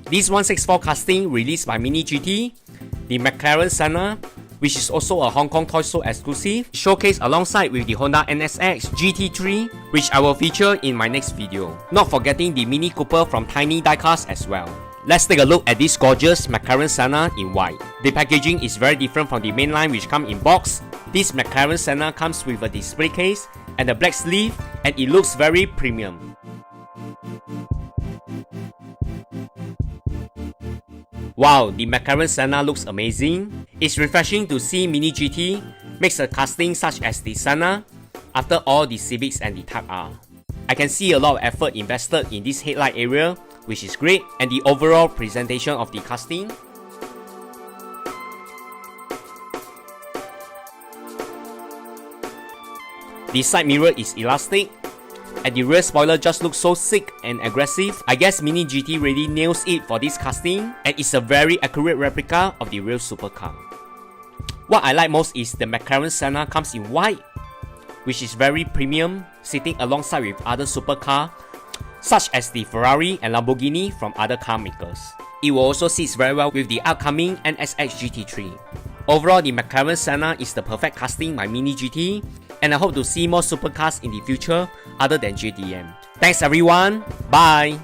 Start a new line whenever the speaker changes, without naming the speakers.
This 164 casting released by Mini GT, the Mclaren Senna, which is also a Hong Kong Toy Show exclusive, showcased alongside with the Honda NSX GT3, which I will feature in my next video. Not forgetting the Mini Cooper from Tiny Diecast as well. Let's take a look at this gorgeous Mclaren Senna in white. The packaging is very different from the main line which come in box. This Mclaren Senna comes with a display case and a black sleeve, and it looks very premium. Wow, the Mclaren Senna looks amazing. It's refreshing to see Mini GT makes a casting such as the Senna after all the Civics and the Type R. I can see a lot of effort invested in this headlight area, which is great, and the overall presentation of the casting. The side mirror is elastic, and the rear spoiler just looks so sick and aggressive. I guess Mini GT really nails it for this casting, and it's a very accurate replica of the real supercar. What I like most is the Mclaren Senna comes in white, which is very premium, sitting alongside with other supercar such as the Ferrari and Lamborghini from other car makers. It will also sit very well with the upcoming NSX GT3. Overall, the Mclaren Senna is the perfect casting by Mini GT, and I hope to see more supercars in the future other than JDM. Thanks everyone, bye!